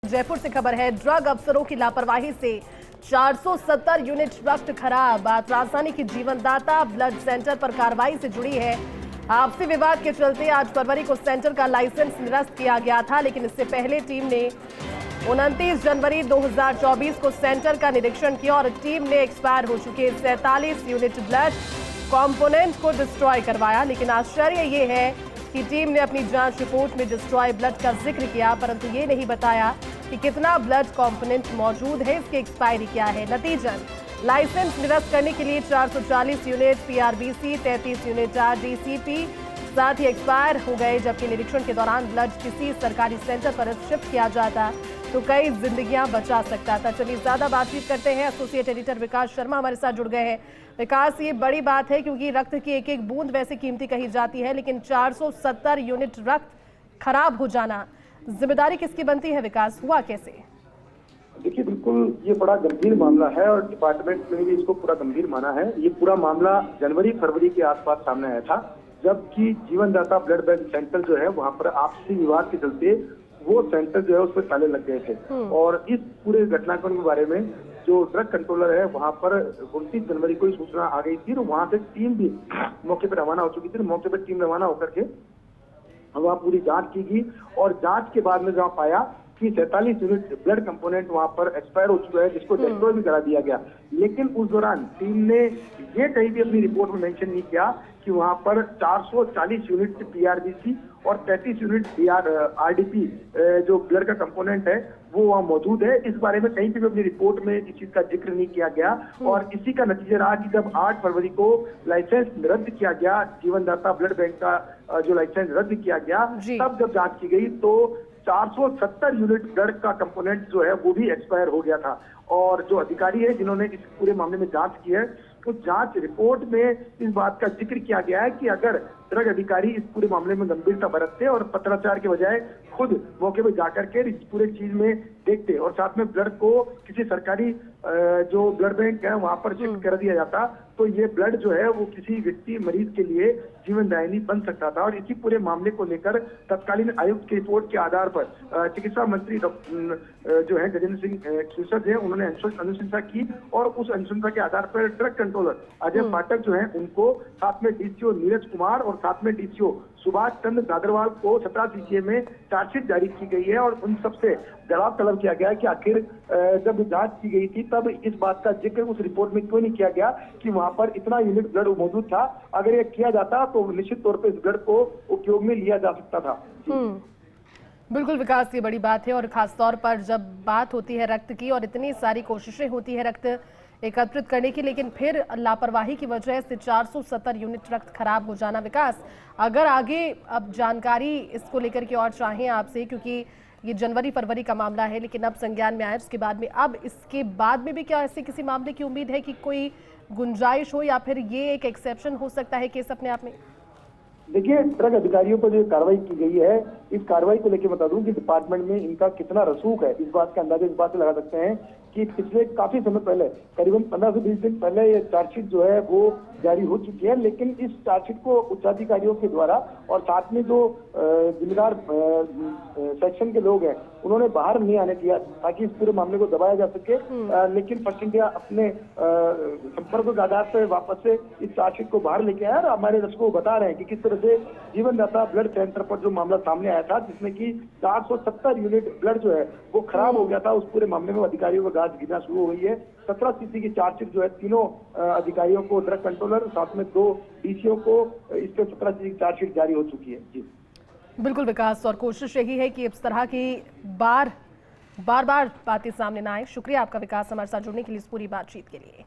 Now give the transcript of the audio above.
जयपुर से खबर है, ड्रग अफसरों की लापरवाही से 470 यूनिट रक्त खराब। बात राजधानी की जीवनदाता ब्लड सेंटर पर कार्रवाई से जुड़ी है। आपसी विवाद के चलते 8 फरवरी को सेंटर का लाइसेंस निरस्त किया गया था, लेकिन इससे पहले टीम ने 29 जनवरी 2024 को सेंटर का निरीक्षण किया और टीम ने एक्सपायर हो चुके 47 यूनिट ब्लड कॉम्पोनेंट को डिस्ट्रॉय करवाया। लेकिन आश्चर्य ये है कि टीम ने अपनी जांच रिपोर्ट में डिस्ट्रॉय ब्लड का जिक्र किया, परंतु ये नहीं बताया कि कितना ब्लड कंपोनेंट मौजूद है, इसकी एक्सपायरी क्या है। नतीजन लाइसेंस निरस्त करने के लिए 440 यूनिट पीआरबीसी, 33 यूनिट आरडीसीपी साथ ही एक्सपायर हो गए, जबकि निरीक्षण के दौरान ब्लड किसी सरकारी सेंटर पर शिफ्ट किया जाता तो कई जिंदगियां बचा सकता था। चलिए ज्यादा बातचीत करते हैं, एसोसिएट एडिटर विकास शर्मा हमारे साथ जुड़ गए हैं। विकास, ये बड़ी बात है क्योंकि रक्त की एक एक बूंद वैसे कीमती कही जाती है, लेकिन 470 यूनिट रक्त खराब हो जाना, जिम्मेदारी किसकी बनती है? विकास, हुआ कैसे? देखिए, बिल्कुल ये बड़ा गंभीर मामला है और डिपार्टमेंट ने भी इसको पूरा गंभीर माना है। ये पूरा मामला जनवरी फरवरी के आसपास सामने आया था, जबकि जीवनदाता ब्लड बैंक सेंटर जो है वहां पर आपसी विवाद के चलते वो सेंटर जो है उस पर ताले लग गए थे। और इस पूरे घटनाक्रम के बारे में जो ड्रग कंट्रोलर है वहां पर 29 जनवरी को ही सूचना आ गई थी और वहां से टीम भी मौके पर रवाना हो चुकी थी। मौके पर टीम रवाना होकर के वहां पूरी जांच की गई और जांच के बाद में जहाँ पाया कि 47 यूनिट ब्लड कंपोनेंट वहां पर एक्सपायर हो चुका है, जिसको डिस्ट्रॉय भी करा दिया गया। लेकिन उस दौरान टीम ने ये कहीं भी अपनी रिपोर्ट में मेंशन नहीं किया कि वहां पर 440 यूनिट पीआरबीसी और 33 यूनिट आरडीपी जो ब्लड का कंपोनेंट है वो वहाँ मौजूद है। इस बारे में कहीं भी अपनी रिपोर्ट में इस चीज का जिक्र नहीं किया गया और इसी का नतीजा रहा कि जब 8 फरवरी को लाइसेंस रद्द किया गया, जीवनदाता ब्लड बैंक का जो लाइसेंस रद्द किया गया, तब जब जांच की गई तो 470 यूनिट ब्लड का कंपोनेंट जो है वो भी एक्सपायर हो गया था। और जो अधिकारी है जिन्होंने इस पूरे मामले में जांच की है, तो जांच रिपोर्ट में इस बात का जिक्र किया गया है कि अगर ड्रग अधिकारी इस पूरे मामले में गंभीरता बरतते और पत्राचार के बजाय खुद मौके पर जाकर के इस पूरे चीज में देखते और साथ में ब्लड को किसी सरकारी जो ब्लड बैंक है वहां पर शिफ्ट कर दिया जाता, तो ये ब्लड जो है वो किसी व्यक्ति मरीज के लिए जीवनदायिनी बन सकता था। और इसी पूरे मामले को लेकर तत्कालीन आयुक्त की रिपोर्ट के आधार पर चिकित्सा मंत्री जो है गजेंद्र सिंह शेषावत है, उन्होंने अनुशंसा की और उस अनुशंसा के आधार पर ड्रग कंट्रोलर अजय पाठक जो है उनको, साथ में डीसीओ नीरज कुमार और साथ में डीसीओ सुभाष चंद्र दादरवाल को 17 सीसीए में चार्जशीट जारी की गई है। और उन सबसे जवाब तलब किया गया है कि आखिर जब जांच की गई थी तब इस बात का जिक्र उस रिपोर्ट में क्यों नहीं किया गया कि वहां पर इतना यूनिट ब्लड मौजूद था। अगर ये किया जाता तो निश्चित तौर पर इस ब्लड को उपयोग में लिया जा सकता था। बिल्कुल विकास, ये बड़ी बात है और खासतौर पर जब बात होती है रक्त की और इतनी सारी कोशिशें होती है रक्त एकत्रित करने की, लेकिन फिर लापरवाही की वजह से 470 यूनिट रक्त खराब हो जाना। विकास, अगर आगे अब जानकारी इसको लेकर के और चाहें आपसे, क्योंकि ये जनवरी फरवरी का मामला है लेकिन अब संज्ञान में आया, उसके बाद में अब इसके बाद में भी क्या ऐसे किसी मामले की उम्मीद है कि कोई गुंजाइश हो या फिर ये एक एक्सेप्शन हो सकता है केस अपने आप में? देखिए, ड्रग अधिकारियों पर जो कार्रवाई की गई है, इस कार्रवाई को लेकर बता दूं कि डिपार्टमेंट में इनका कितना रसूख है, इस बात का अंदाजा इस बात से लगा सकते हैं कि पिछले काफी समय पहले, करीबन 15 से 20 दिन पहले ये चार्जशीट जो है वो जारी हो चुकी है। लेकिन इस चार्जशीट को उच्चाधिकारियों के द्वारा और साथ में जो जिम्मेदार सेक्शन के लोग हैं उन्होंने बाहर नहीं आने दिया ताकि इस पूरे मामले को दबाया जा सके। लेकिन फर्स्ट इंडिया अपने संपर्कों के आधार पर वापस से इस चार्जशीट को बाहर लेके आया और हमारे दर्शकों को बता रहे हैं कि किस तरह से जीवनदाता ब्लड सेंटर पर जो मामला सामने आया था, जिसमें कि 470 यूनिट ब्लड जो है वो खराब हो गया था, उस पूरे मामले में अधिकारियों को गाज गिरना शुरू हुई है। 17 सीसी की चार्जशीट जो है तीनों अधिकारियों को, ड्रग कंट्रोलर साथ में 2 डीसीओ को, इस पर 17 सीसी की चार्जशीट जारी हो चुकी है। जी बिल्कुल विकास, और कोशिश यही है कि इस तरह की बार बार बातें सामने ना आए। शुक्रिया आपका विकास, हमारे साथ जुड़ने के लिए इस पूरी बातचीत के लिए।